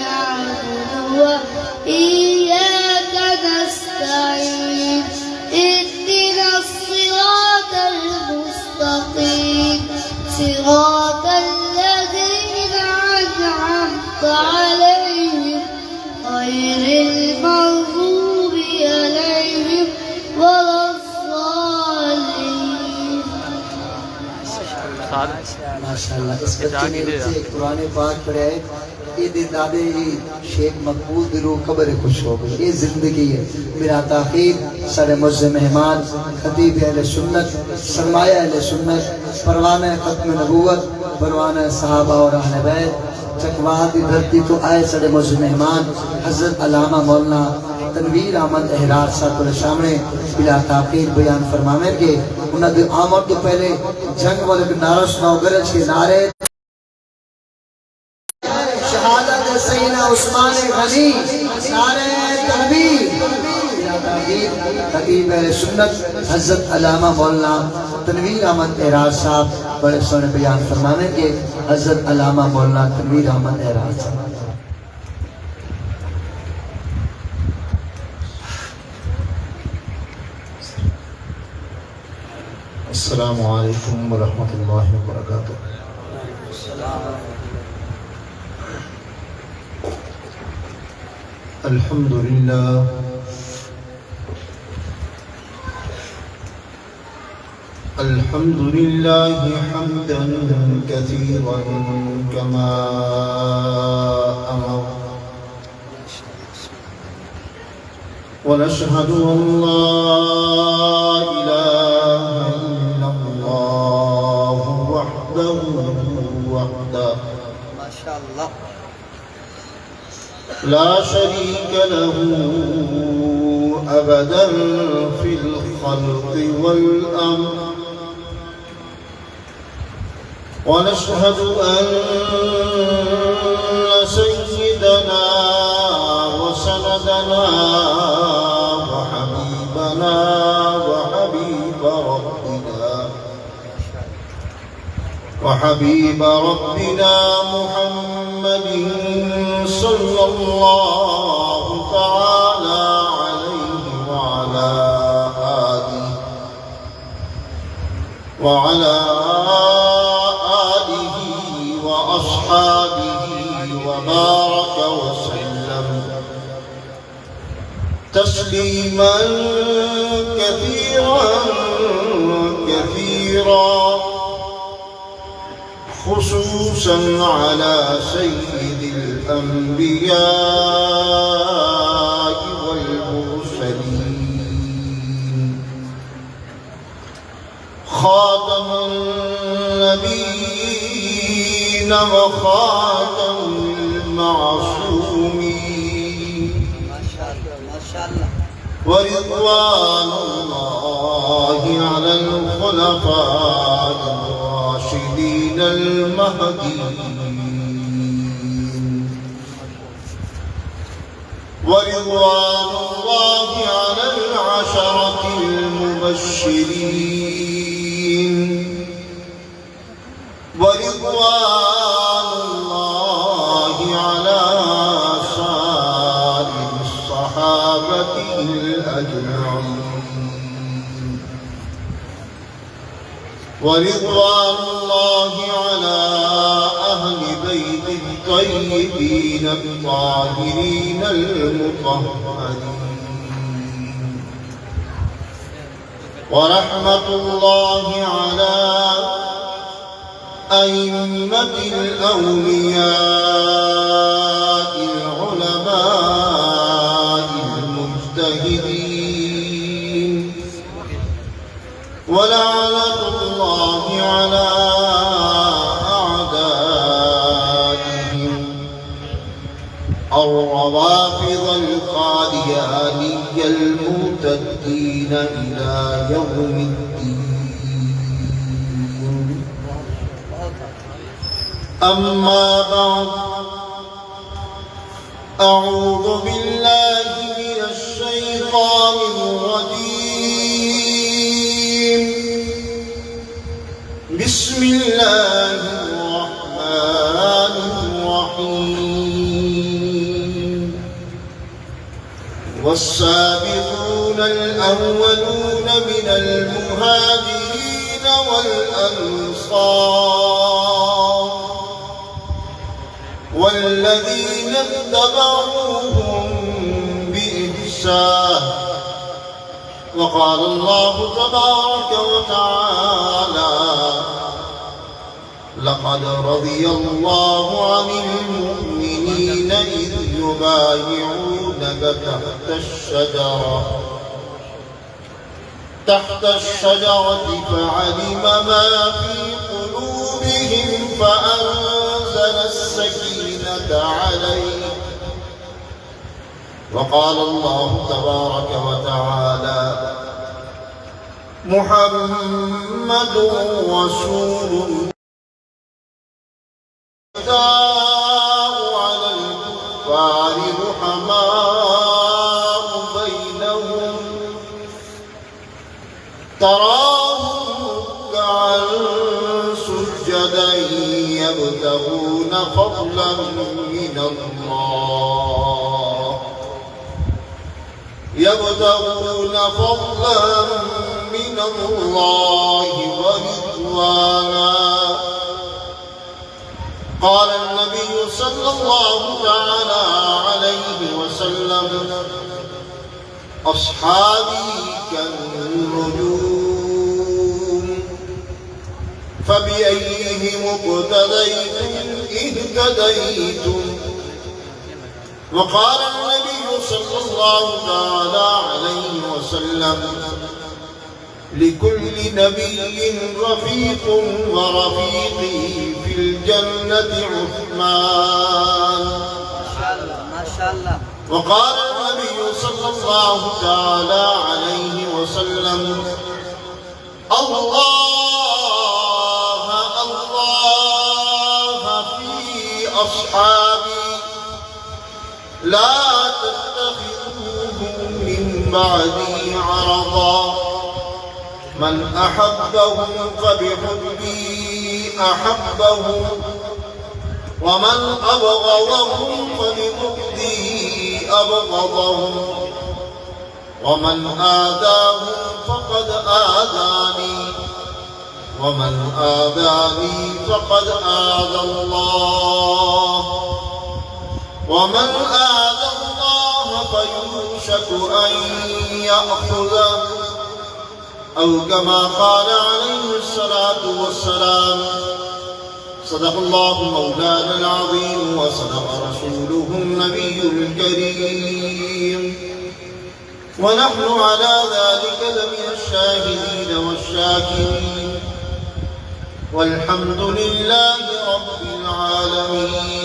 نعبد وإياك نستعين اهدنا الصراط المستقيم صراط الذين أنعمت عليهم غير المغضوب عليهم ولا الضالين. ماشاءاللہ اس بچے نے سے قرآن پاک پڑھا ہے. یہ دادے جی شیخ مقبول دی روح قبر خوش ہو گئی. یہ زندگی ہے. میرا تاخیر سارے معزز مہمان خطیب اہل سنت سرمایہ اہل سنت پروانہ ختم نبوت پروانہ صحابہ اور اہل بیت چکوال دی دھرتی تو آئے سارے معزز مہمان حضرت علامہ مولانا تنویر احمد احرار صاحب کے سامنے بلا تاخیر بیان فرماویں گے. انہاں دی آمد تو پہلے جنگ والے نعرہ سناؤ گرج کے نعرے شہادت سیدنا عثمان غنی نعرہ تکبیر. خطیب اہل سنت حضرت علامہ مولانا تنویر احمد احرار صاحب بڑے سونے بیان فرمانے کے. حضرت علامہ مولانا تنویر احمد احرار صاحب. السلام علیکم ورحمۃ اللہ وبرکاتہ. الحمد للہ الحمد للہ حمدا کثیرا کما امر ونشهد ان لا اله الا الله وحده لا شريك له أبدا في الخلق والأمر ونشهد أن سيدنا وسندنا وحبيبنا وحبيب ربنا محمد صلى الله تعالى عليه وعلى آله وأصحابه وبارك وسلم تسليما كثيرا خصوصا على سيد الأنبياء والمرسلين خاتم النبيين وخاتم المعصومين ورضوان الله على الخلفاء الراشدين المهديين ورضوان الله على العشرة المبشرين ورضوان الله على سائر الصحابة الأجمعين ورضوان الله على أهل بيت الطيبين الطاهرين المطهرين ورحمة الله على أئمة الأولياء العلماء المجتهدين ولعنة الله على أعدائهم الروافض القاديانية المرتدين إلى يوم الدين. أما بعد أعوذ بالله من الشيطان الرجيم بسم الله الرحمن الرحيم والسابقون الأولون من المهاجرين والأنصار والذين اتبعوهم بإحسان. وقال الله تبارك وتعالى: لقد رضي الله عن المؤمنين إذ يبايعونك تحت الشجرة فعلم ما في قلوبهم فأنزل السكينة عليهم. وقال الله تبارك وتعالى: محمد رسول على الكفار رحماء بينهم تراهم ركعا سجدا يبتغون فضلا من الله ورضوانا. قال النبي صلى الله تعالى عليه وسلم: أصحابي كالنجوم فبأيهم اقتديتم اهتديتم. وقال النبي صلى الله تعالى عليه وسلم: لكل نبي رفيق ورفيقي في الجنة عثمان. ما شاء الله. وقال النبي صلى الله تعالى عليه وسلم: الله الله في أصحابي لا تتخذوهم من بعدي عرضا من أحبهم فبحبي أحبهم ومن أبغضهم فببغضي أبغضهم ومن آذاهم فقد آذاني ومن آذاني فقد آذى الله ومن آذى الله فيوشك أن يأخذه أو كما قال عليه الصلاة والسلام. صدق الله مولانا العظيم وصدق رسوله النبي الكريم ونحن على ذلك لمن الشاهدين والشاكرين والحمد لله رب العالمين.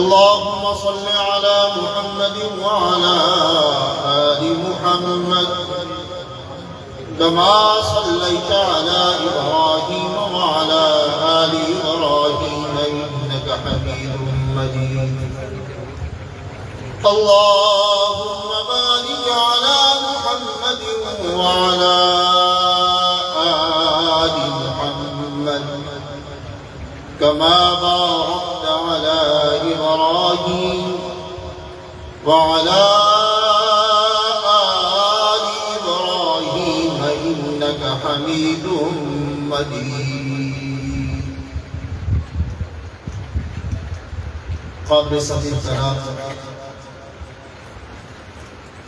اللهم صل على محمد وعلى آل محمد كما صليت على إبراهيم وعلى آل إبراهيم إنك حميد مجيد. اللهم بارك على محمد وعلى آل محمد كما باركت على إبراهيم وعلى آل إبراهيم إنك حميد مجيد. قابل صديق سلام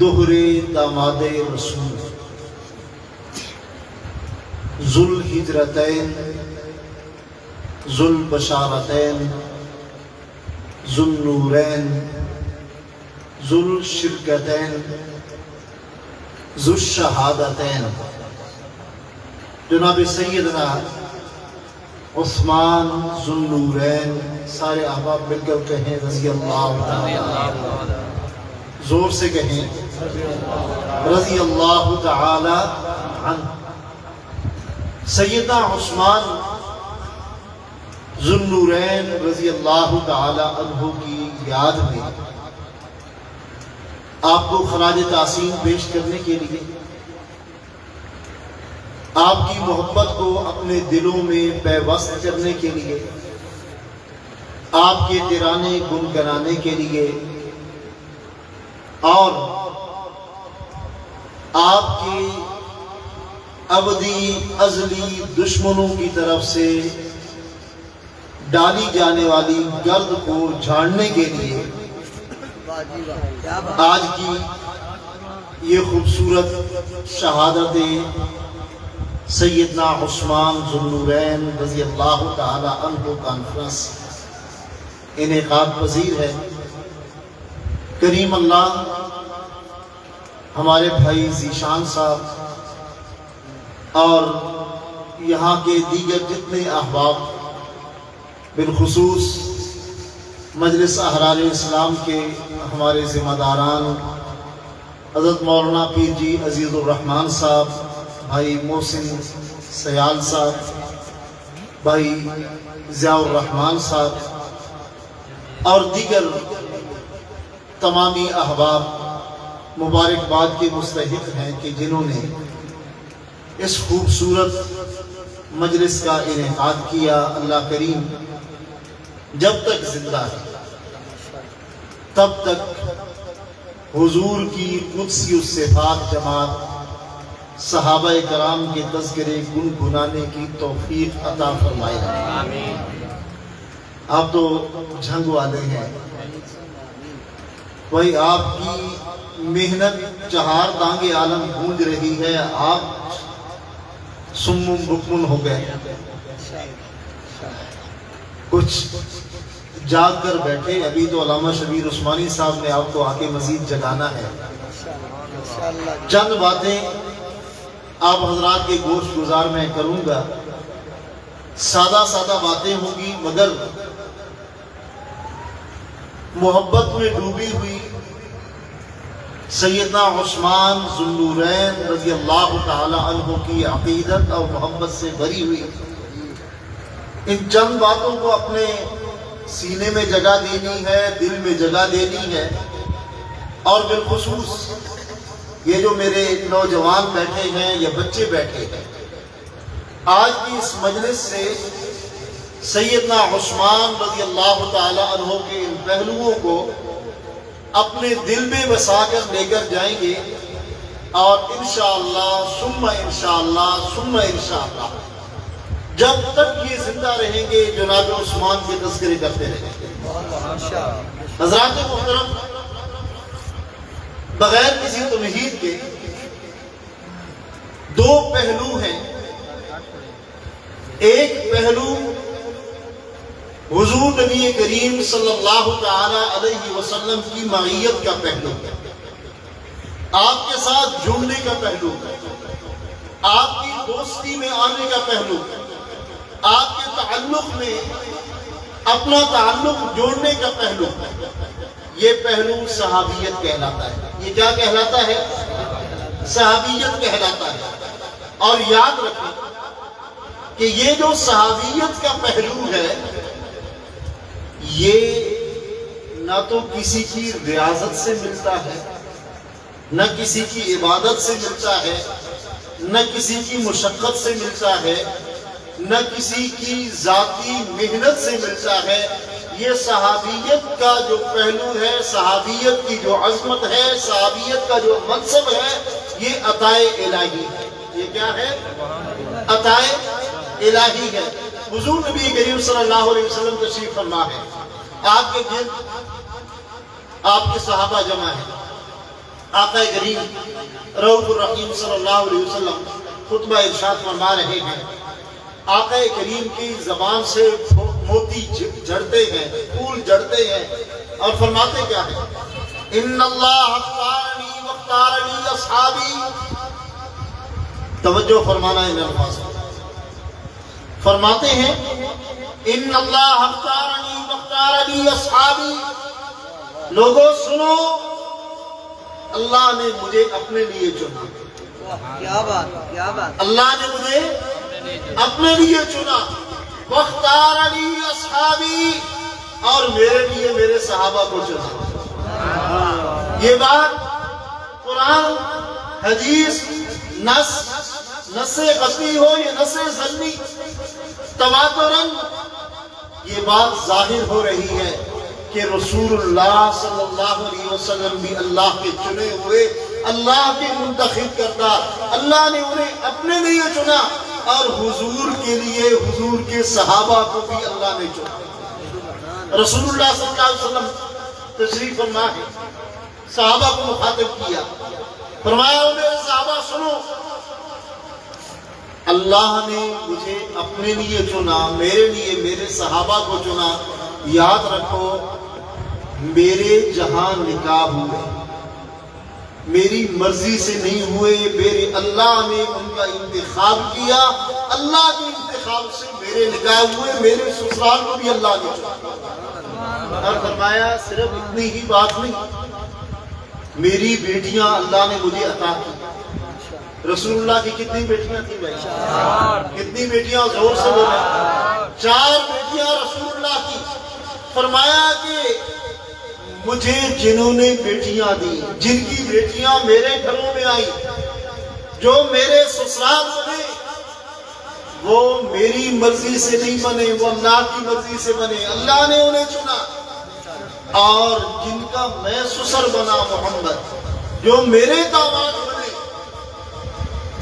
دوہرے داماد رسول، ذو الہجرتین، ذو البشارتین، ذو النورین، ذو الشرکتین، ذو الشہادتین، جناب سیدنا عثمان ذو النورین، سارے احباب مل کر کہیں رضی اللہ تعالی، زور سے کہیں رضی اللہ تعالی عنہ۔ سیدنا عثمان ذو النورین رضی اللہ تعالی عنہ کی یاد میں آپ کو خراج تحسین پیش کرنے کے لیے، آپ کی محبت کو اپنے دلوں میں پیوست کرنے کے لیے، آپ کے ترانے گنگنانے کے لیے، اور آپ کی ابدی ازلی دشمنوں کی طرف سے ڈالی جانے والی گرد کو جھاڑنے کے لیے آج کی یہ خوبصورت شہادت سیدنا عثمان ذو النورین رضی اللہ تعالی عنہ کانفرنس انعقاد پذیر ہے۔ کریم اللہ ہمارے بھائی ذیشان صاحب اور یہاں کے دیگر جتنے احباب، بالخصوص مجلس احرار اسلام کے ہمارے ذمہ داران حضرت مولانا پیر جی عزیز الرحمن صاحب، بھائی محسن سیال صاحب، بھائی ضیاء الرحمن صاحب اور دیگر تمامی احباب مبارکباد کے مستحق ہیں کہ جنہوں نے اس خوبصورت مجلس کا انعقاد کیا۔ اللہ کریم جب تک زندہ ہے تب تک حضور کی قدسی الصفات جماعت صحابہ کرام کے تذکرے گنگنانے کی توفیق عطا فرمائے۔ آپ تو جھنگ والے ہیں بھائی، آپ کی محنت چہار دانگے عالم گونج رہی ہے، آپ سمم بکمن ہو گئے، کچھ جاگ کر بیٹھے، ابھی تو علامہ شبیر عثمانی صاحب نے آپ کو آگے مزید جگانا ہے۔ چند باتیں آپ حضرات کے گوش گزار میں کروں گا، سادہ سادہ باتیں ہوں گی مگر محبت میں ڈوبی ہوئی سیدنا عثمان ذو النورین رضی اللہ تعالی عنہ کی عقیدت اور محبت سے بھری ہوئی ان چند باتوں کو اپنے سینے میں جگہ دینی ہے، دل میں جگہ دینی ہے۔ اور بالخصوص یہ جو میرے نوجوان بیٹھے ہیں یا بچے بیٹھے ہیں، آج کی اس مجلس سے سیدنا عثمان رضی اللہ تعالی عنہ کے ان پہلوؤں کو اپنے دل میں بسا کر لے کر جائیں گے، اور انشاءاللہ ثم انشاءاللہ ثم انشاءاللہ جب تک یہ زندہ رہیں گے جناب عثمان کے تذکرے کرتے رہیں گے۔ حضرات محترم، بغیر کسی تمہید کے دو پہلو ہیں۔ ایک پہلو حضور نبی کریم صلی اللہ تعالی علیہ وسلم کی معیت کا پہلو ہے، آپ کے ساتھ جڑنے کا پہلو ہے، آپ کی دوستی میں آنے کا پہلو ہے، آپ کے تعلق میں اپنا تعلق جوڑنے کا پہلو ہے۔ یہ پہلو صحابیت کہلاتا ہے۔ یہ کیا کہلاتا ہے؟ صحابیت کہلاتا ہے۔ اور یاد رکھیں کہ یہ جو صحابیت کا پہلو ہے، یہ نہ تو کسی کی ریاضت سے ملتا ہے، نہ کسی کی عبادت سے ملتا ہے، نہ کسی کی مشقت سے ملتا ہے، نہ کسی کی ذاتی محنت سے ملتا ہے۔ یہ صحابیت کا جو پہلو ہے، صحابیت کی جو عظمت ہے، صحابیت کا جو منصب ہے، یہ عطائے الہی ہے۔ یہ کیا ہے؟ عطائے الہی ہے۔ حضور نبی کریم صلی اللہ علیہ وسلم تشریف فرما ہے، آپ کے گرد آپ کے صحابہ جمع ہیں، آقا کریم رؤوف الرحیم صلی اللہ علیہ وسلم خطبہ ارشاد فرما رہے ہیں، آقا کریم کی زبان سے موتی جھڑتے ہیں، پھول جھڑتے ہیں، اور فرماتے کیا ہیں؟ ان اللہ اختارنی واختارنی اصحابی. توجہ فرمانا ان الفاظ پر. فرماتے ہیں ان اللہ اختارنی واختارنی اصحابی. لوگوں سنو، اللہ نے مجھے اپنے لیے چنا. کیا بات، کیا بات. اللہ نے مجھے اپنے لیے چنا. واختارنی اصحابی، اور میرے لیے میرے صحابہ کو چنا. یہ بات قرآن، حدیث، نص قطعی ہو یا نص ظنی، تواتراً یہ بات ظاہر ہو رہی ہے کہ رسول اللہ صلی اللہ علیہ وسلم بھی اللہ کے چنے ہوئے، اللہ کے منتخب کردہ. اللہ نے انہیں اپنے لیے چنا، اور حضور کے لیے حضور کے صحابہ کو بھی اللہ نے چنا. رسول اللہ صلی اللہ علیہ وسلم تشریف فرما ہے، صحابہ کو مخاطب کیا، فرمایا میرے صحابہ سنو، اللہ نے مجھے اپنے لیے چنا، میرے لیے میرے صحابہ کو چنا. یاد رکھو، میرے جہاں نکاح ہوئے میری مرضی سے نہیں ہوئے، میرے اللہ نے ان کا انتخاب کیا. اللہ کے انتخاب سے میرے نکاح ہوئے، میرے سسرال کو بھی اللہ نے چنا. اور فرمایا صرف اتنی ہی بات نہیں، میری بیٹیاں اللہ نے مجھے عطا کی. رسول اللہ کی کتنی بیٹیاں تھیں بھائی؟ کتنی بیٹیاں؟ زور سے بولیں. 4 بیٹیاں رسول اللہ کی. فرمایا کہ مجھے جنہوں نے بیٹیاں دی، جن کی بیٹیاں میرے گھروں میں آئی، جو میرے سسرال بنے، وہ میری مرضی سے نہیں بنے، وہ اللہ کی مرضی سے بنے. اللہ نے انہیں چنا. اور جن کا میں سسر بنا محمد، جو میرے داماد بنے،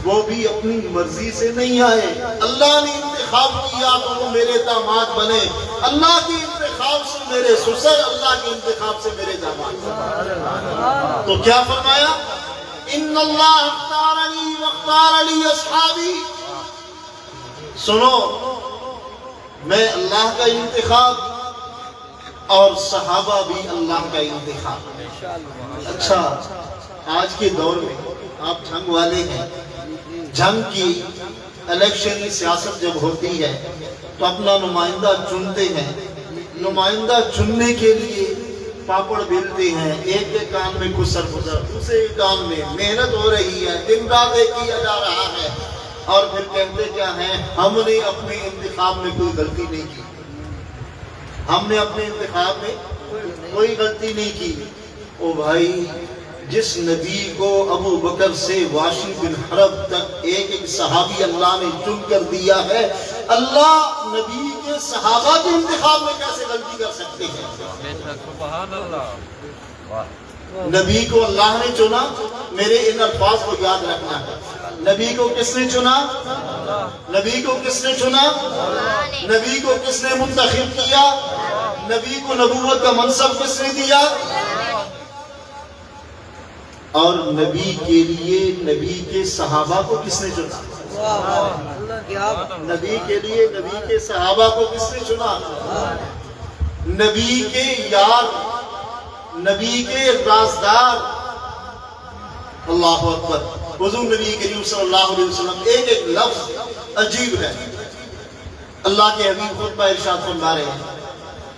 وہ بھی اپنی مرضی سے نہیں آئے. اللہ نے انتخاب کیا تو وہ میرے داماد بنے. اللہ کے انتخاب سے میرے سسر، اللہ کے انتخاب سے میرے داماد. تو کیا فرمایا؟ ان اللہ اختارنی واختارنی اصحابی. سنو، میں اللہ کا انتخاب اور صحابہ بھی اللہ کا انتخاب. اچھا، آج کے دور میں آپ جنگ والے ہیں، جنگ کی الیکشن سیاست جب ہوتی ہے تو اپنا نمائندہ چنتے ہیں. نمائندہ چننے کے لیے پاپڑ بیلتے ہیں، ایک کے کان میں گسر گزر، دوسرے کے کان میں محنت ہو رہی ہے، دن رات ایک کیا جا رہا ہے، اور پھر کہتے کیا ہیں؟ ہم نے اپنے انتخاب میں کوئی غلطی نہیں کی. ہم نے اپنے انتخاب میں کوئی غلطی نہیں کی. او بھائی، جس نبی کو ابو بکر سے واشی بن حرب تک ایک ایک صحابی اللہ نے چن کر دیا ہے، اللہ نبی کے صحابہ کے انتخاب میں کیسے غلطی کر سکتے ہیں؟ نبی کو اللہ نے چنا. میرے ان الفاظ کو یاد رکھنا ہے. نبی کو کس نے چنا؟ نبی کو کس نے چنا؟ نبی کو کس نے منتخب کیا؟ نبی کو نبوت کا منصب کس نے دیا؟ اور نبی کے لیے نبی کے صحابہ کو کس نے چنا؟ نبی کے لیے نبی کے صحابہ کو کس نے چنا؟ نبی کے یار، نبی کے رازدار. اللہ اکبر. حضور نبی کریم صلی اللہ علیہ وسلم ایک ایک لفظ عجیب ہے. اللہ کے حبیب خطبہ ارشاد فرما رہے ہیں،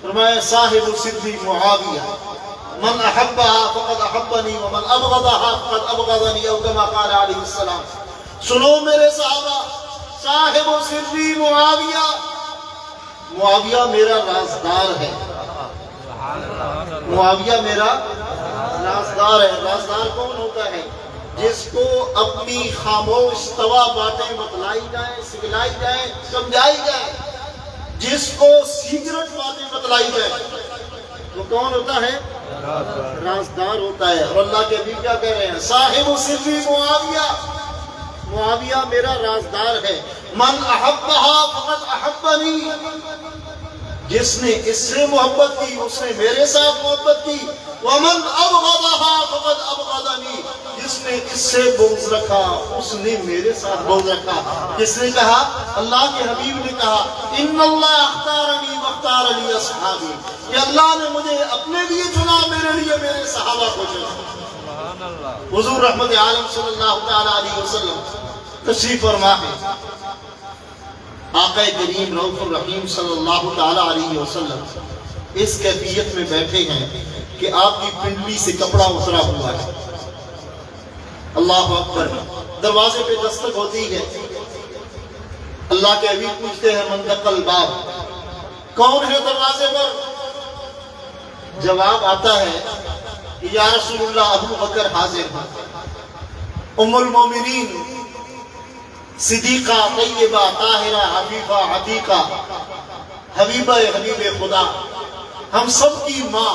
فرمایا صاحب صدی معاویہ من احبها فقد احبنی ومن ابغضها فقد ابغضنی، او کما قال علیہ السلام. سنو میرے صحابہ، صاحب صدی معاویہ، معاویہ میرا رازدار ہے. معاویہ میرا رازدار ہے. رازدار کون ہوتا ہے؟ جس کو اپنی خاموش توا باتیں بتلائی جائیں، سکھلائی جائیں، سمجھائی جائیں، جس کو سیکرٹ باتیں بتلائی جائیں، وہ کون ہوتا ہے؟ رازدار ہوتا ہے. اور اللہ کے حبیب کیا کہہ رہے ہیں؟ صاحب سری معاویہ، معاویہ میرا رازدار ہے. من احبها فقد احبنی، جس نے اس سے محبت کی اس نے میرے ساتھ محبت کی. ومن ابغضها فقد ابغضنی، أبغضني جس نے اس سے بغض رکھا اس نے میرے ساتھ بغض رکھا. کس نے کہا؟ اللہ کے حبیب نے کہا ان اللہ اختارنی واختار لی اصحابی کہ اللہ نے مجھے اپنے لیے چنا میرے لیے میرے صحابہ کو چنا. حضور رحمت عالم صلی اللہ تعالی علیہ وسلم تشریف فرما ہے. آقا کریم رؤوف الرحیم صلی اللہ تعالی علیہ وسلم اس کیفیت میں بیٹھے ہیں کہ آپ کی پنڈلی سے کپڑا اترا ہوا ہے. اللہ اکبر. دروازے پہ دستک ہوتی ہے. اللہ کے حبیب پوچھتے ہیں من دق الباب، کون ہے دروازے پر؟ جواب آتا ہے کہ یا رسول اللہ ابو بکر حاضر ہے. ام المومنین صدیقہ طیبہ طاہرہ عفیفہ عتیقہ حبیبہ حبیب خدا ہم سب کی ماں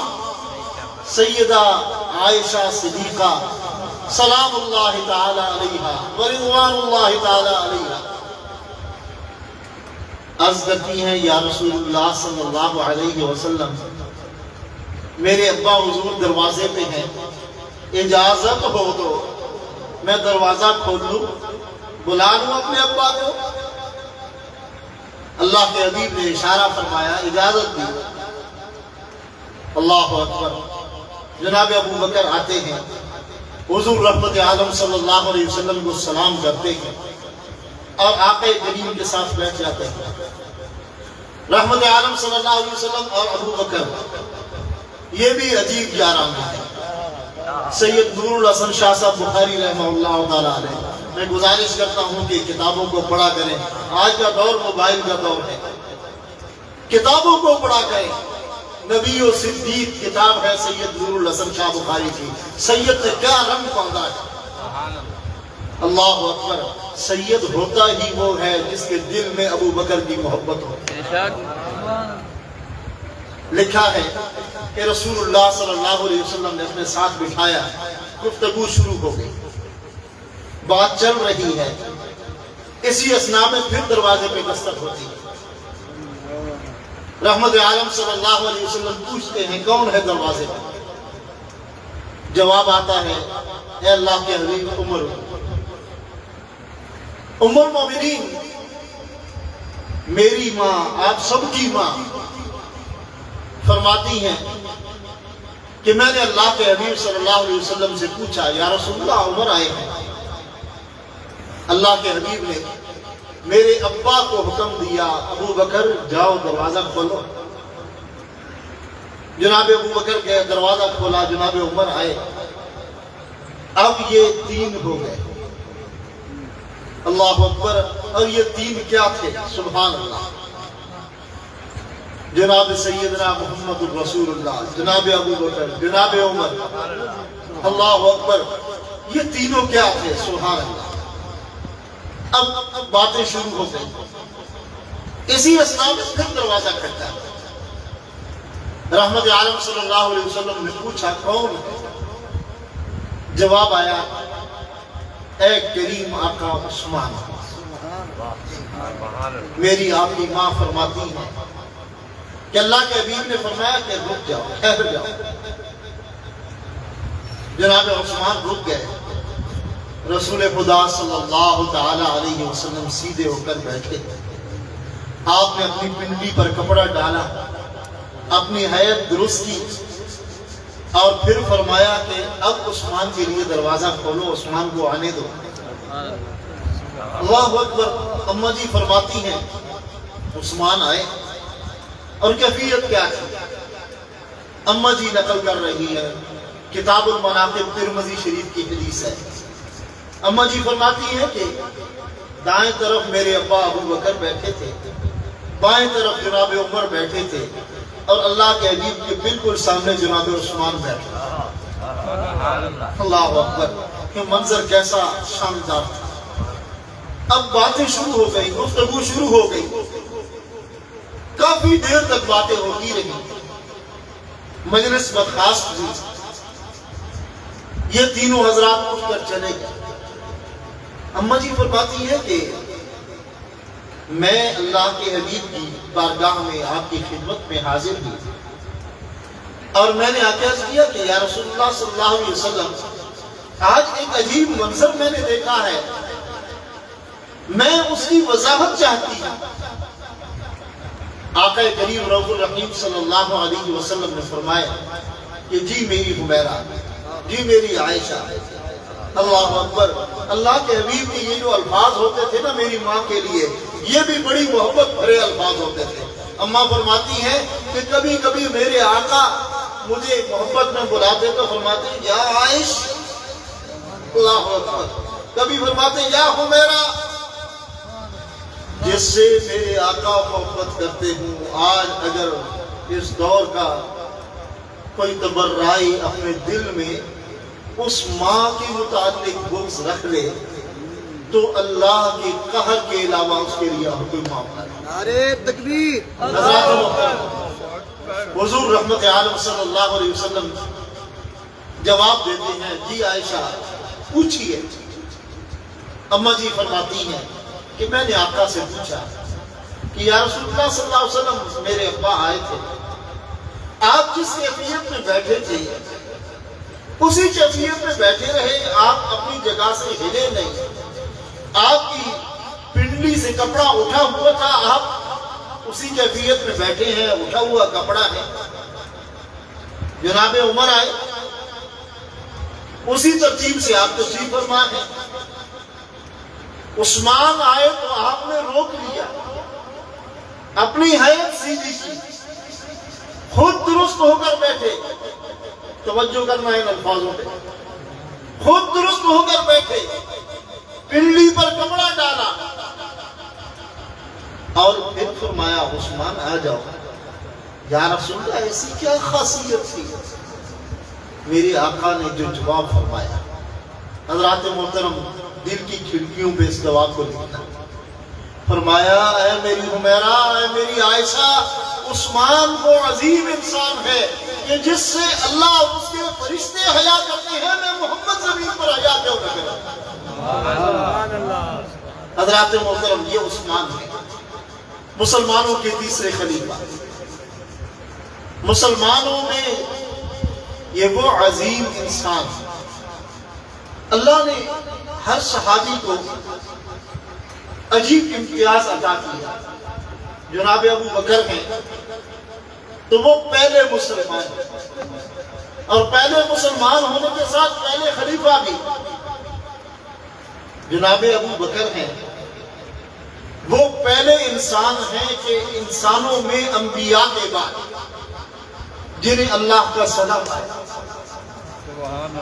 سیدہ عائشہ صدیقہ سلام اللہ تعالی علیہا ورضوان اللہ تعالی علیہا عرض کرتی ہیں یا رسول اللہ صلی اللہ علیہ وسلم میرے ابا حضور دروازے پہ ہیں، اجازت ہو تو میں دروازہ کھول لوں، بلا لوں اپنے ابا کو؟ اللہ کے حبیب نے اشارہ فرمایا، اجازت دی. اللہ اکبر. جناب ابو بکر آتے ہیں، حضور رحمت عالم صلی اللہ علیہ وسلم کو سلام کرتے ہیں اور آقا کریم کے ساتھ بیٹھ جاتے ہیں. رحمت عالم صلی اللہ علیہ وسلم اور ابو بکر یہ بھی عجیب یاران ہے. سید نور الحسن شاہ صاحب بخاری رحمہ اللہ تعالیٰ علیہ، میں گزارش کرتا ہوں کہ کتابوں کو پڑھا کریں. آج کا دور موبائل کا دور ہے، کتابوں کو پڑھا کریں. نبی و صدیق کتاب ہے سید نور الحسن شاہ بخاری کی. سید نے کیا رنگ باندھا ہے. اللہ اکبر. سید ہوتا ہی وہ ہے جس کے دل میں ابو بکر کی محبت ہو. لکھا ہے کہ رسول اللہ صلی اللہ علیہ وسلم نے اپنے ساتھ بٹھایا، گفتگو شروع ہو گئی، بات چل رہی ہے. اسی اثناء میں پھر دروازے پہ دستک ہوتی ہے. رحمت عالم صلی اللہ علیہ وسلم پوچھتے ہیں کون ہے دروازے پہ؟ جواب آتا ہے اے اللہ کے حبیب عمر. ام المومنین میری ماں، آپ سب کی ماں، فرماتی ہیں کہ میں نے اللہ کے حبیب صلی اللہ علیہ وسلم سے پوچھا یا رسول اللہ عمر آئے ہیں. اللہ کے حبیب نے میرے ابا کو حکم دیا ابو بکر جاؤ دروازہ کھولو. جناب ابو بکر گئے، دروازہ کھولا، جناب عمر آئے. اب یہ 3 ہو گئے. اللہ اکبر. اور یہ 3 کیا تھے؟ سبحان اللہ. جناب سیدنا محمد الرسول اللہ، جناب ابو بکر، جناب عمر. اللہ اکبر. یہ تینوں کیا تھے؟ سبحان اللہ. اب باتیں شروع ہو گئی. اسی اثناء میں پھر دروازہ کھٹا. رحمت عالم صلی اللہ علیہ وسلم نے پوچھا کون ہے؟ جواب آیا اے کریم آقا عثمان. میری آپ کی ماں فرماتی ہے کہ اللہ کے حبیب نے فرمایا کہ رک جاؤ، ٹھہر جاؤ. جناب عثمان رک گئے. رسول خدا صلی اللہ تعالی علیہ وسلم سیدھے ہو کر بیٹھے. آپ نے اپنی پنڈلی پر کپڑا ڈالا، اپنی حیت درست کی اور پھر فرمایا کہ اب عثمان کے لیے دروازہ کھولو، عثمان کو آنے دو. اللہ اکبر. اماں جی فرماتی ہیں عثمان آئے اور کیفیت کیا تھی؟ اماں جی نقل کر رہی ہے، کتاب المناقب ترمذی شریف کی حدیث ہے. اماں جی فرماتی ہیں کہ دائیں طرف میرے ابا ابو بکر بیٹھے تھے، بائیں طرف جناب عمر بیٹھے تھے اور اللہ کے حبیب کے بالکل سامنے جناب عثمان بیٹھے. اللہ اکبر. یہ منظر کیسا شاندار تھا. اب باتیں شروع ہو گئی، گفتگو شروع ہو گئی. کافی دیر تک باتیں ہوتی رہی. مجلس برخاست ہوئی. یہ تینوں حضرات اٹھ کر چلے گئے. اماں جی فرماتی ہے کہ میں اللہ کے حبیب کی بارگاہ میں آپ کی خدمت میں حاضر ہوئی اور میں نے عرض کیا کہ یا رسول اللہ صلی اللہ علیہ وسلم آج ایک عجیب منظر میں نے دیکھا ہے، میں اس کی وضاحت چاہتی ہوں۔ آقا کریم رؤوف الرحیم صلی اللہ علیہ وسلم نے فرمایا کہ جی میری حمیرہ، جی میری عائشہ، اللہ اکبر، اللہ کے حبیب کے یہ جو الفاظ ہوتے تھے نا میری ماں کے لیے، یہ بھی بڑی محبت بھرے الفاظ ہوتے تھے۔ اماں فرماتی ہیں کہ کبھی کبھی میرے آقا مجھے محبت میں بلاتے تو فرماتے ہیں یا عائش، اللہ اکبر، کبھی فرماتے ہیں یا حمیرہ، جس سے میرے آقا محبت کرتے ہوں۔ آج اگر اس دور کا کوئی تبرعی اپنے دل میں اس ماں کے متعلق بغض رکھ لے تو اللہ کے قہر کے علاوہ اس کے لیے اور کوئی معاملہ نہیں۔ نعرہ تکبیر! حضرات محترم، حضور رحمت عالم صلی اللہ علیہ وسلم جواب دیتے ہیں جی عائشہ پوچھئے۔ اماں جی فرماتی ہیں کہ میں نے آقا سے پوچھا کہ یا رسول اللہ صلی اللہ علیہ وسلم، میرے ابا آئے تھے، آپ جس کیفیت میں بیٹھے تھے اسی کیفیت میں بیٹھے رہے، آپ اپنی جگہ سے ہلے نہیں، آپ کی پنڈلی سے کپڑا اٹھا ہوا تھا، آپ اسی کیفیت میں بیٹھے ہیں، اٹھا ہوا کپڑا ہے۔ جناب عمر آئے، اسی ترتیب سے آپ تشریف فرما ہیں۔ عثمان آئے تو آپ نے روک لیا، اپنی حیثیت سیدھی کی، خود درست ہو کر بیٹھے۔ توجہ کرنا ہے ان الفاظوں پہ، خود درست ہو کر بیٹھے، پنڈلی پر کپڑا ڈالا اور پھر فرمایا عثمان آ جاؤ۔ یا رسول اللہ ایسی کیا خاصیت تھی؟ میرے آقا نے جو جواب فرمایا، حضرات محترم دل کی کھڑکیوں پہ اس جواب کو لکھنا، فرمایا اے میری حمیرہ، اے میری عائشہ، عثمان وہ عظیم انسان ہے کہ جس سے اللہ اور اس کے فرشتے حیا کرتے ہیں، میں محمد زمین پر حیا کیوں نہ کروں؟ حضرات محترم یہ عثمان ہے، مسلمانوں کے تیسرے خلیفہ، مسلمانوں میں یہ وہ عظیم انسان۔ اللہ نے ہر صحابی کو عجیب امتیاز عطا کیا۔ جناب ابو بکر ہیں تو وہ پہلے مسلمان ہیں، اور پہلے مسلمان ہونے کے ساتھ پہلے خلیفہ بھی۔ جناب ابو بکر ہیں وہ پہلے انسان ہیں کہ انسانوں میں انبیاء کے بعد جنہیں اللہ کا سلام آیا۔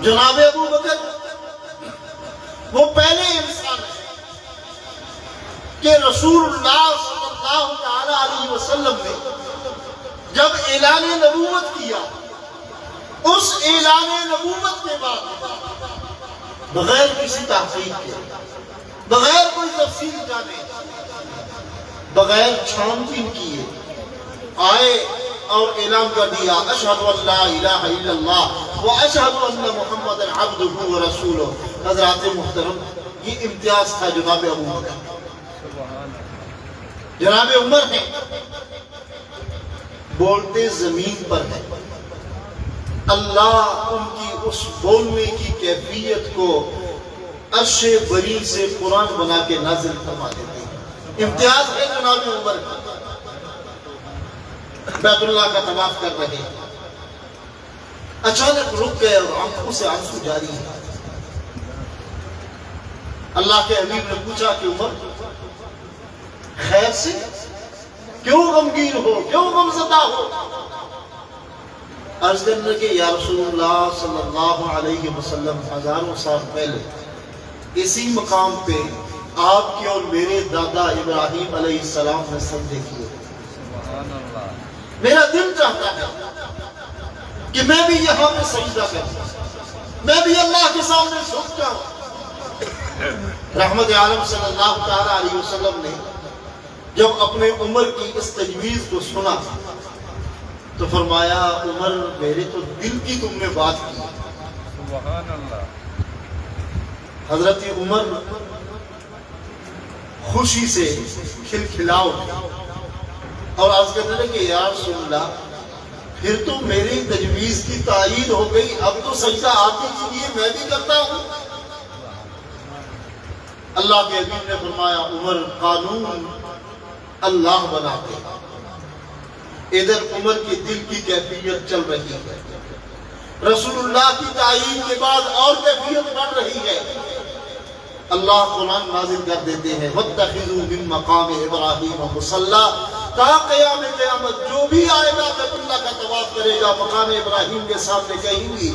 جناب ابو بکر وہ پہلے انسان ہیں کہ رسول اللہ صلی اللہ تعالی علیہ وسلم نے جب اعلان نبوت کیا، اس اعلان نبوت کے بعد بغیر کسی تحقیق کے، بغیر کوئی تفصیل جانے، بغیر چھان بین کیے آئے اور اعلان کر دیا اشہد ان لا الہ الا اللہ و اشہد ان محمد عبدہ و رسولہ۔ حضرات محترم یہ امتیاز تھا جناب ابو بکر۔ جناب عمر ہیں بولتے زمین پر ہیں، اللہ ان کی اس بولنے کی کیفیت کو عرش بری سے قرآن بنا کے نازل فرما دیتے ہیں۔ امتیاز ہے جناب عمر کا۔ بیت اللہ کا طواف کر رہے ہیں، اچانک رک گئے اور آنکھوں سے آنسو جاری ہے۔ اللہ کے حبیب نے پوچھا کہ عمر خیر سے کیوں غمگین ہو، کیوں غمزدہ ہو؟ عرض کرنے کہ یا رسول اللہ صلی اللہ علیہ وسلم ہزاروں سال پہلے اسی مقام پہ آپ کے اور میرے دادا ابراہیم علیہ السلام نے سجدے کیے۔ میرا دل چاہتا ہے کہ میں بھی یہاں پہ سجدہ کروں، میں بھی اللہ کے سامنے جھک جاؤں۔ رحمت عالم صلی اللہ تعالی علیہ وسلم نے جب اپنے عمر کی اس تجویز کو سنا تو فرمایا عمر میرے تو دل کی تم نے بات کی۔ سبحان اللہ۔ حضرت عمر خوشی سے کھلکھلاؤ اور عرض کرنے لگے یا رسول اللہ پھر تو میری تجویز کی تائید ہو گئی، اب تو سجدہ آپ ہی کے لیے میں بھی کرتا ہوں۔ اللہ کے حبیب نے فرمایا عمر قانون اللہ بناتے ہیں۔ ادھر عمر کے دل کی کیفیت چل رہی ہے، رسول اللہ کی تعین کے بعد اور کیفیت بڑھ رہی ہے۔ اللہ قرآن نازل کر دیتے ہیں وَاتَّخِذُوا مِن مَقَامِ إِبْرَاهِيمَ مُصَلَّى، تا قیام قیامت جو بھی آئے گا بیت اللہ کا طواف کرے گا، مقام ابراہیم کے سامنے کہیں بھی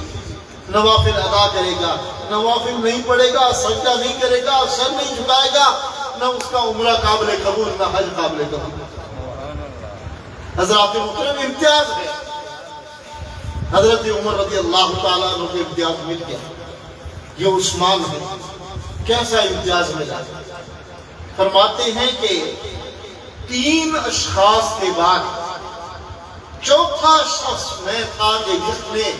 نوافل ادا کرے گا، نوافل نہیں پڑھے گا، سجدہ نہیں کرے گا، سر نہیں جھکائے گا، نہ اس کا عمرہ قابل قبول نہ حج قابل قبول۔ حضرات محترم امتیاز ہے، حضرت عمر رضی اللہ تعالیٰ عنہ کو امتیاز مل گیا، یہ عثمان ہے، کیسا امتیاز ملا؟ فرماتے ہیں کہ 3 اشخاص کے بعد چوتھا شخص میں تھا کہ جس نے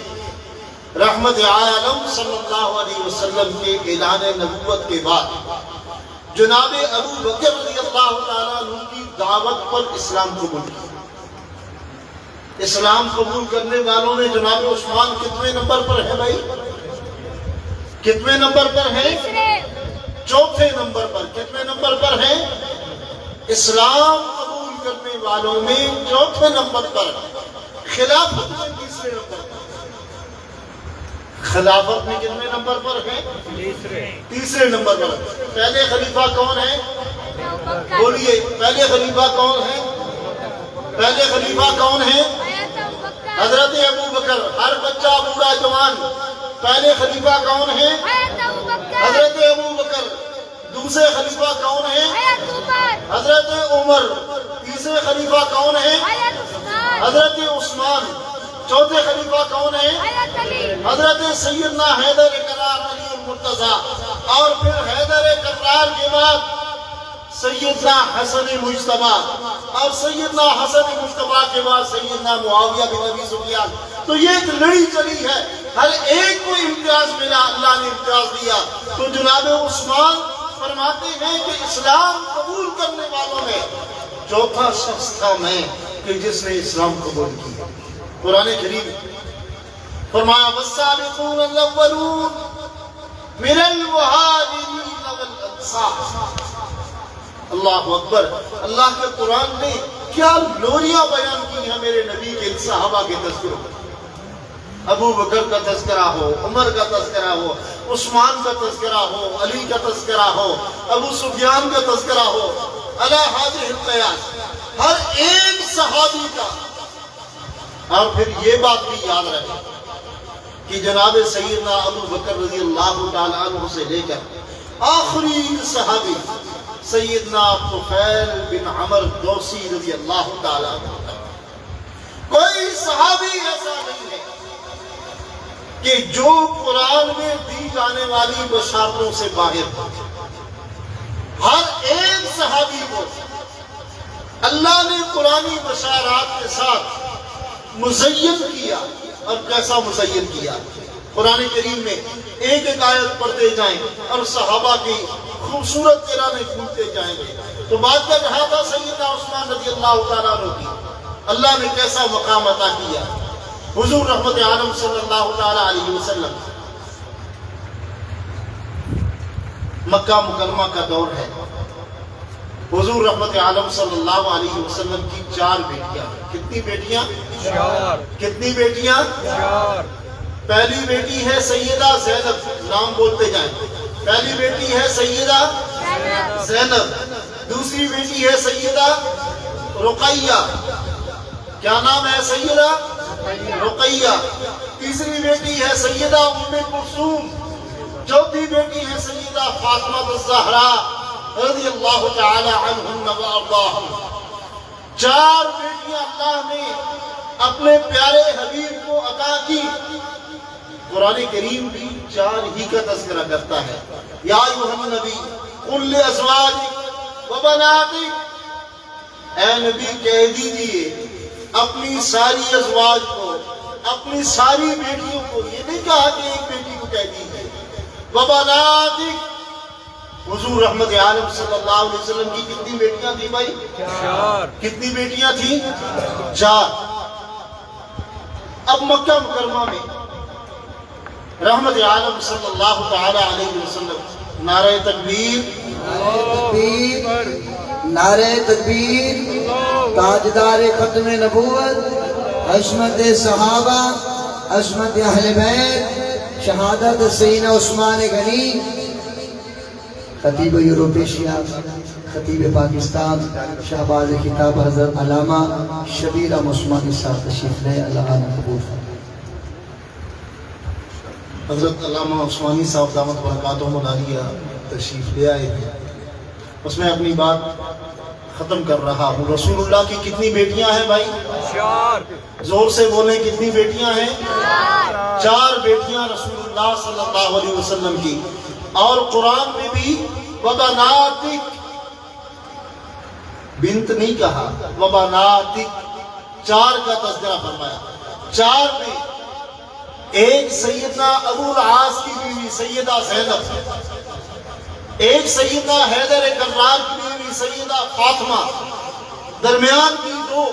رحمت عالم صلی اللہ علیہ وسلم کے اعلان نبوت کے بعد جناب ابو بکر رضی اللہ تعالیٰ عنہ کی دعوت پر اسلام قبول کیا۔ اسلام قبول کرنے والوں میں جناب عثمان کتنے نمبر پر ہے بھائی؟ کتنے نمبر پر ہے؟ چوتھے نمبر پر۔ کتنے نمبر پر ہے؟ اسلام قبول کرنے والوں میں چوتھے نمبر پر، خلافت میں تیسرے نمبر پر۔ خلافت میں کتنے نمبر پر ہے؟ تیسرے نمبر پر۔ پہلے خلیفہ کون ہے؟ بولیے، پہلے خلیفہ کون ہے؟ پہلے خلیفہ کون ہے؟ حضرت ابو بکر۔ ہر بچہ بوڑھا جوان، پہلے خلیفہ کون ہے؟ حضرت ابو بکر۔ دوسرے خلیفہ کون ہے؟ حضرت عمر۔ تیسرے خلیفہ کون ہے؟ حضرت عثمان۔ چوتھے خلیفہ کون ہے؟ حضرت سیدنا حیدر کرار علی المرتضیٰ۔ اور پھر حیدر کرار کے بعد سیدنا حسن مجتبیٰ، اور سیدنا حسن مجتبیٰ کے بعد سیدنا معاویہ بن ابی سفیان۔ تو یہ ایک لڑی چلی ہے، ہر ایک کو امتیاز ملا، اللہ نے امتیاز دیا۔ تو جناب عثمان فرماتے ہیں کہ اسلام قبول کرنے والوں میں چوتھا شخص تھا میں کہ جس نے اسلام قبول کیا۔ قرآن کریم فرمایا والسابقون الاولون من المہاجرین والانصار۔ اللہ اکبر۔ اللہ کے قرآن نے کیا لوریاں بیان کی ہیں میرے نبی کے صحابہ کے تذکروں۔ ابو بکر کا تذکرہ ہو، عمر کا تذکرہ ہو، عثمان کا تذکرہ ہو، علی کا تذکرہ ہو، ابو سفیان کا تذکرہ ہو، علی حاضر القیاس، ہر ایک صحابی کا۔ اور پھر یہ بات بھی یاد رکھیں کہ جناب سیدنا ابو بکر رضی اللہ تعالیٰ عنہ سے لے کر آخری صحابی سیدنا طفیل بن عمر دوسی رضی اللہ تعالیٰ عنہ، کوئی صحابی ایسا نہیں ہے کہ جو قرآن میں دی جانے والی بشارتوں سے باہر ہو۔ ہر ایک صحابی کو اللہ نے قرآنی بشارات کے ساتھ مزین کیا۔ اور کیسا مزین کیا؟ قرآن کریم میں ایک ایک آیت پڑھتے جائیں اور صحابہ کی خوبصورت ترانے کھولتے جائیں گے تو بات کر رہا تھا سیدنا عثمان رضی اللہ تعالیٰ عنہ کی، اللہ نے کیسا مقام عطا کیا۔ حضور رحمت عالم صلی اللہ تعالیٰ علیہ وسلم، مکہ مکرمہ کا دور ہے، حضور رحمت عالم صلی اللہ علیہ وسلم کی 4 بیٹیاں۔ کتنی بیٹیاں؟ 4۔ کتنی بیٹیاں؟ 4۔ پہلی بیٹی ہے سیدہ زینب، نام بولتے جائیں۔ پہلی بیٹی ہے سیدہ زینب، دوسری بیٹی ہے سیدہ رقیہ، کیا نام ہے؟ سیدہ رقیہ۔ تیسری بیٹی ہے سیدہ ام کلثوم، چوتھی بیٹی ہے سیدہ فاطمہ الزہرا رضی اللہ تعالی عنہن و ارضاہن۔ 4 بیٹیاں اللہ نے اپنے پیارے حبیب کو عطا کی۔ قرآن کریم بھی 4 ہی کا تذکرہ کرتا ہے۔ یا ایھا النبی قل لازواجک و بناتک، اے نبی کہہ دیجئے اپنی ساری ازواج کو، اپنی ساری بیٹیوں کو، یہ نہیں کہا کہ ایک بیٹی کو کہہ دیجئے، و بناتک۔ حضور رحمت عالم صلی اللہ علیہ وسلم کی کتنی بیٹیاں تھیں بھائی؟ 4۔ کتنی بیٹیاں تھیں؟ 4۔ اب مکہ مکرمہ میں رحمت عالم صلی اللہ تعالی علیہ وسلم نعرہ تکبیر، تکبیر، نعرہ تکبیر، تاجدار ختم نبوت، عصمت صحابہ، عصمت اہل بیت، شہادت سیدنا عثمان غنی، خطیب یورپ ایشیا، خطیب پاکستان، شہباز خطاب حضرت علامہ شبیر عثمانی صاحب تشریف لے، اللہ عنہ قبول فرمائے۔ حضرت علامہ عثمانی صاحب دامت برکاتہم العالیہ تشریف لے آئے ہیں، اس میں اپنی بات ختم کر رہا ہوں۔ رسول اللہ کی کتنی بیٹیاں ہیں بھائی؟ زور سے بولیں، کتنی بیٹیاں ہیں؟ 4 بیٹیاں رسول اللہ صلی اللہ علیہ وسلم کی، اور قرآن میں بھی وبناتک، بنت نہیں کہا، وبناتک، 4 کا تذکرہ فرمایا۔ 4 میں ایک سیدنا ابو العاص کی بیوی سیدہ زینب، ایک سیدنا حیدر کرار کی بیوی سیدہ فاطمہ، درمیان کی 2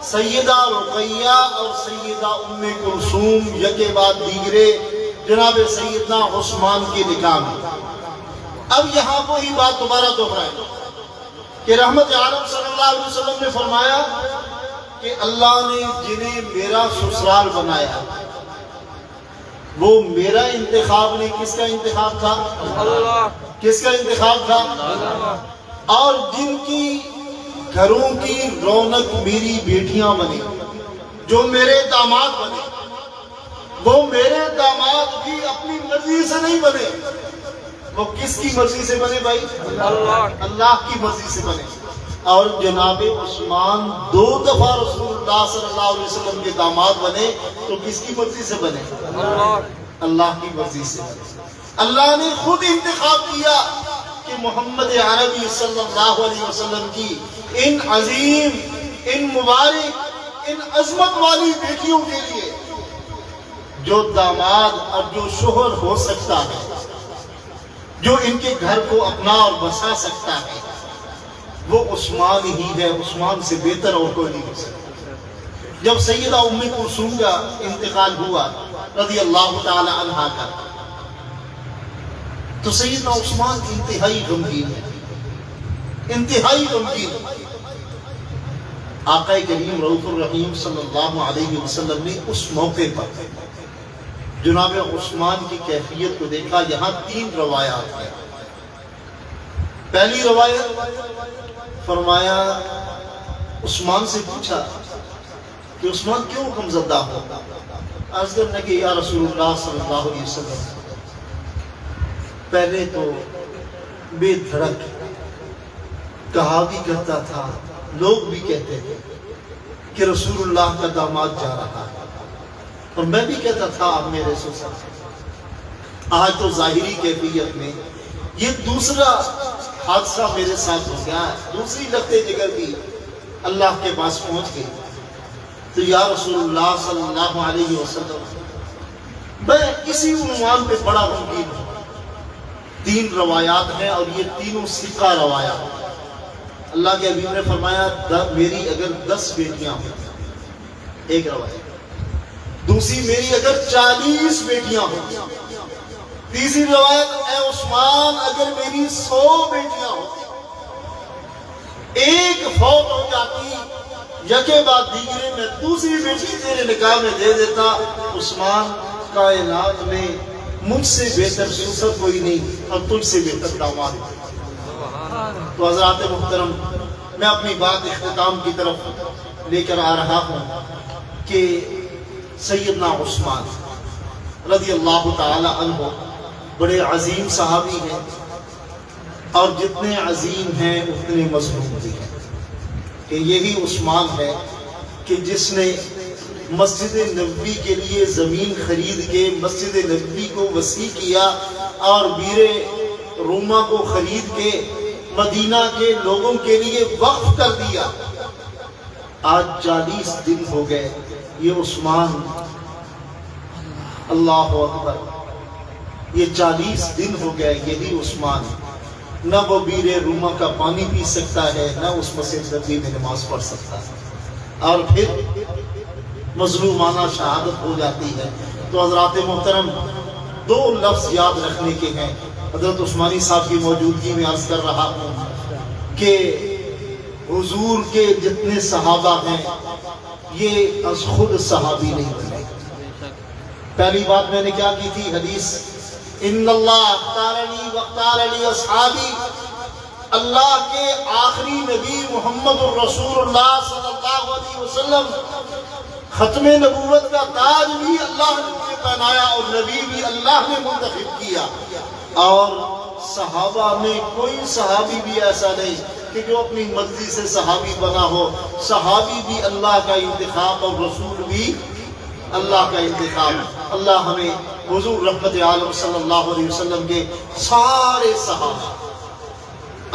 سیدہ رقیہ اور سیدہ ام کلثوم، یکے بعد دیگرے جناب سیدنا عثمان کے نکاح میں۔ اب یہاں وہی بات دوبارہ دہرائیں کہ رحمت عالم صلی اللہ علیہ وسلم نے فرمایا کہ اللہ نے جنہیں میرا سسرال بنایا وہ میرا انتخاب نہیں، کس کا انتخاب تھا؟ اللہ۔ کس کا انتخاب تھا؟ اور جن کی گھروں کی رونق میری بیٹیاں بنی، جو میرے داماد بنے، وہ میرے داماد بھی اپنی مرضی سے نہیں بنے، وہ کس کی مرضی سے بنے بھائی؟ اللہ کی مرضی سے بنے۔ اور جناب عثمان 2 دفعہ رسول اللہ صلی اللہ علیہ وسلم کے داماد بنے، تو کس کی مرضی سے بنے؟ اللہ کی مرضی سے بنے۔ اللہ نے خود انتخاب کیا کہ محمد عربی صلی اللہ علیہ وسلم کی ان عظیم، ان مبارک، ان عظمت والی بیٹیوں کے لیے جو داماد اور جو شوہر ہو سکتا ہے، جو ان کے گھر کو اپنا اور بسا سکتا ہے، وہ عثمان ہی ہے۔ عثمان سے بہتر اور کوئی نہیں ہو سکتا۔ جب سیدہ ام کلثوم کا انتقال ہوا رضی اللہ تعالی عنہا کا، تو سیدنا عثمان انتہائی غمگین ہے، انتہائی غمگین۔ آقا کریم رؤوف الرحیم صلی اللہ علیہ وسلم نے اس موقع پر جناب عثمان کی کیفیت کو دیکھا۔ یہاں 3 روایات ہیں۔ پہلی روایت، فرمایا عثمان سے پوچھا کہ عثمان کیوں غمزدہ ہو؟ عرض کرنے کہ یا رسول اللہ صلی اللہ علیہ وسلم، پہلے تو بے دھڑک کہا بھی کرتا تھا، لوگ بھی کہتے تھے کہ رسول اللہ کا داماد جا رہا ہے، اور میں بھی کہتا تھا اب میرے سسر۔ آج تو ظاہری کیفیت میں یہ دوسرا حادثہ میرے ساتھ ہو گیا ہے، دوسری لگتے جگر بھی اللہ کے پاس پہنچ گئی۔ تو یا رسول اللہ صلی اللہ علیہ وسلم، میں اسی عنوان پہ بڑا غمگین ہوں۔ 3 روایات ہیں اور یہ تینوں ثقہ روایات۔ اللہ کے حبیب نے فرمایا میری اگر 10 بیٹیاں ہوں، ایک روایت، دوسری میری اگر 40 بیٹیاں ہوں، تیسری روایت اے عثمان اگر میری 100 بیٹیاں ہوتی، ایک فوت ہو جاتی، یکے بعد دیگرے میں دوسری بیٹی تیرے نکاح میں دے دیتا۔ عثمان، کائنات میں مجھ سے بہتر سسر کوئی نہیں اور تجھ سے بہتر داماد۔ تو حضرات محترم، میں اپنی بات اختتام کی طرف لے کر آ رہا ہوں کہ سیدنا عثمان رضی اللہ تعالی عنہ بڑے عظیم صحابی ہیں، اور جتنے عظیم ہیں اتنے مظلوم بھی ہیں۔ کہ یہی عثمان ہے کہ جس نے مسجد نبوی کے لیے زمین خرید کے مسجد نبوی کو وسیع کیا، اور بیر روما کو خرید کے مدینہ کے لوگوں کے لیے وقف کر دیا۔ آج 40 دن ہو گئے، یہ عثمان، اللہ اکبر، یہ 40 دن ہو گئے، یہی عثمان نہ وہ بیر روما کا پانی پی سکتا ہے، نہ اس مسجد نبوی میں نماز پڑھ سکتا ہے۔ اور پھر مظلومانہ شہادت ہو جاتی ہے۔ تو حضرات محترم، دو لفظ یاد رکھنے کے ہیں۔ حضرت عثمانی صاحب کی موجودگی میں عرض کر رہا ہوں کہ حضور کے جتنے صحابہ ہیں یہ از خود صحابی نہیں بنے۔ پہلی بات میں نے کیا کی تھی؟ حدیث ان اللہ اختارنی واختارنی اصحابی، اللہ کے آخری نبی محمد الرسول اللہ صلی اللہ علیہ وسلم، ختم نبوت کا تاج بھی اللہ نے مجھے پہنایا اور نبی بھی اللہ نے منتخب کیا، اور صحابہ میں کوئی صحابی بھی ایسا نہیں کہ جو اپنی مرضی سے صحابی بنا ہو۔ صحابی بھی اللہ کا انتخاب اور رسول بھی اللہ کا انتخاب۔ اللہ ہمیں حضور رحمت عالم صلی اللہ علیہ وسلم کے سارے صحابہ،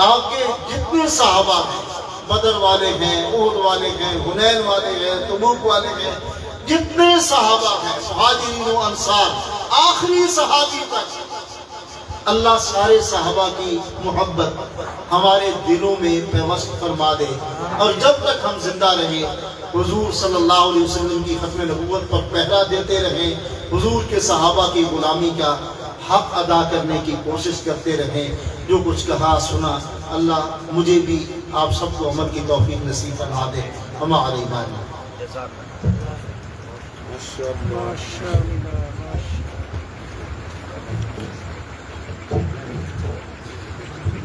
آپ کے جتنے صحابہ ہیں، بدر والے ہیں، احد والے ہیں، حنین والے ہیں، تبوک والے ہیں، جتنے صحابہ ہیں، مہاجرین و انصار، آخری صحابی تک، اللہ سارے صحابہ کی محبت ہمارے دلوں میں پیوست فرما دے، اور جب تک ہم زندہ رہیں حضور صلی اللہ علیہ وسلم کی ختم نبوت پر پہرا دیتے رہیں، حضور کے صحابہ کی غلامی کا حق ادا کرنے کی کوشش کرتے رہیں۔ جو کچھ کہا سنا، اللہ مجھے بھی آپ سب کو عمل کی توفیق نصیب فرما دے۔ ہمارے ایمان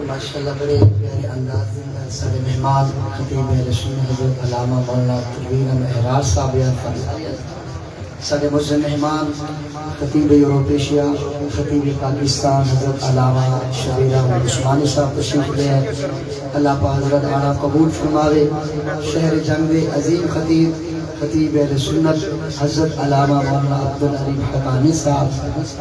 ماشاءاللہ بڑے پیارے انداز میں سارے مہمان خطیب رسول حضرت علامہ مولانا تقویر مہرار صاحب بیان فرما رہے ہیں۔ سارے معزز مہمان خطیب یورپ ایشیا، خطیب پاکستان حضرت علامہ شبیر احمد عثمانی صاحب تشریف لے ہیں۔ اللہ پاک حضرت آنا قبول فرماوے۔ شہر جنگ عظیم خطیب خطیب اہل سنت حضرت علامہ مولانا عبدالعلیم حقانی صاحب،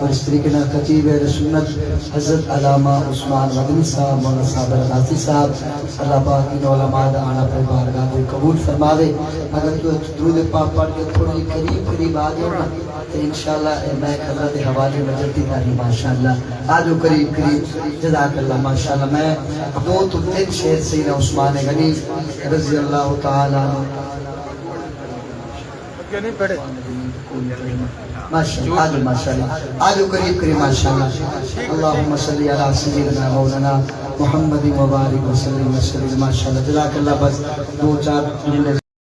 اور اس طریقے سے خطیب اہل سنت حضرت علامہ عثمان مدنی صاحب، مولانا صابر غازی صاحب، اللہ پاک ان علماء دا آنا پر بارگاہ کو قبول فرما دے۔ اگر تو درود پاک پڑھ کے تھوڑی قریب آ جاؤ نا تو انشاءاللہ میں اللہ کے حوالے میں جلدی تاری ماشاءاللہ آجو قریب جزاک اللہ ماشاءاللہ۔ میں 2 تو 3 شہر سیدنا عثمان غنی رضی اللہ تعالیٰ عنہ ماشاءاللہ آجو قریب ماشاءاللہ۔ اللہم صلی علی سیدنا مولانا محمد مبارک وسلم وسلم ماشاءاللہ۔ جزاک اللہ۔ بس 2-4